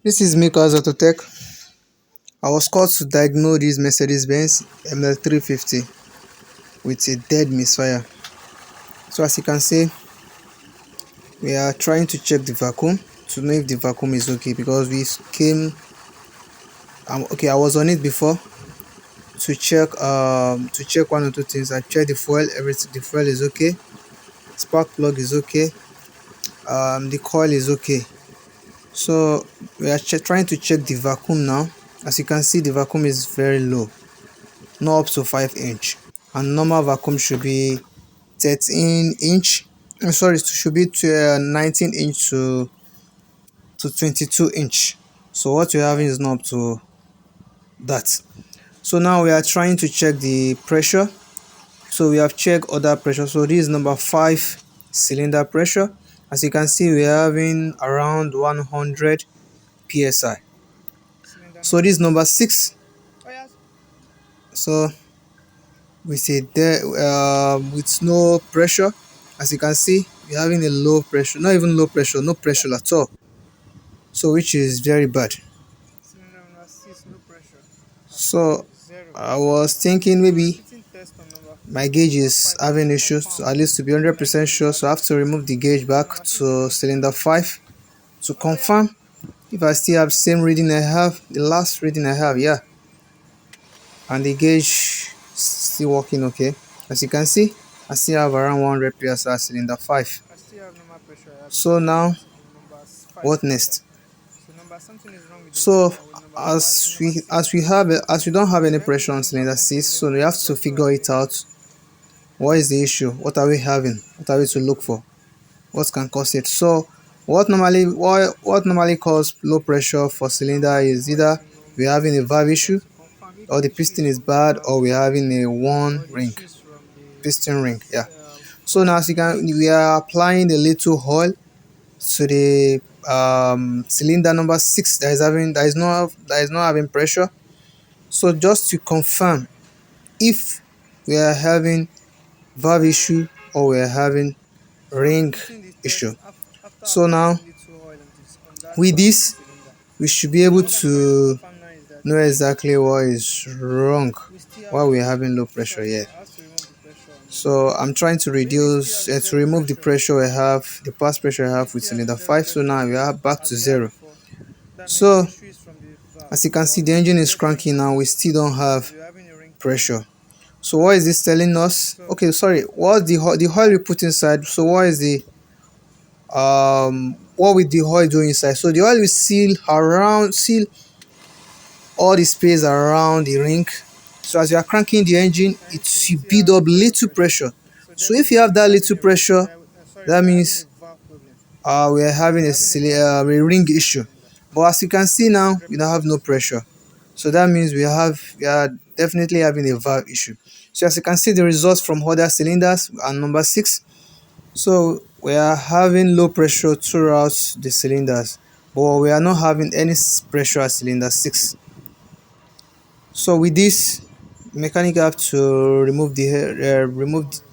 This is me, Autotech. I was called to diagnose this Mercedes Benz ML350 with a dead misfire. So as you can see, we are trying to check the vacuum to know if the vacuum is okay, because we came okay, I was on it before to check one or two things. I checked the fuel, everything. The fuel is okay, spark plug is okay, the coil is okay. So we are trying to check the vacuum now. As you can see, the vacuum is very low, not up to 5 inch, and normal vacuum should be 13 inch. Sorry, it should be 19 inch to 22 inch. So what we're having is not up to that. So now we are trying to check the pressure. So we have checked other pressure. So this is number 5 cylinder pressure. As you can see, we are having around 100 psi. So this is number 6. So we see there with no pressure. As you can see, we're having a low pressure, not even low pressure, no pressure at all. So which is very bad. So I was thinking maybe my gauge is having issues, so at least to be 100% sure. So I have to remove the gauge back to cylinder 5 to confirm if I still have same reading I have, the last reading I have, yeah. And the gauge still working okay. As you can see, I still have around 100 psi cylinder 5. So now what next? So as we don't have any pressure on cylinder 6, so we have to figure it out. What is the issue? What are we having? What are we to look for? What can cause it? So what normally cause low pressure for cylinder is either we're having a valve issue, or the piston is bad, or we're having a worn ring, piston ring, yeah. So now as you can, we are applying a little oil to the cylinder number 6 that is not having pressure. So just to confirm if we are having valve issue or we are having ring issue. So now with this, we should be able to know exactly what is wrong, why we are having low pressure here. So I'm trying to remove the pressure I have, the past pressure I have with cylinder 5. So now we are back to 0. So as you can see, the engine is cranking now. We still don't have pressure. So what is this telling us? Okay, sorry, what the oil we put inside? So what is the what will the oil do inside? So the oil will seal all the space around the ring. So as you are cranking the engine, it will build up little pressure. So if you have that little pressure, that means we are having a ring issue. But as you can see now, we don't have no pressure. So that means we are definitely having a valve issue. So as you can see, the results from other cylinders are number 6. So we are having low pressure throughout the cylinders, but we are not having any pressure at cylinder 6. So with this, mechanic have to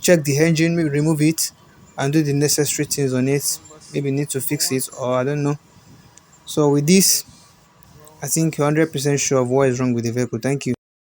check the engine, maybe remove it and do the necessary things on it. Maybe need to fix it, or I don't know. So with this, I think you're 100% sure of what is wrong with the vehicle. Thank you.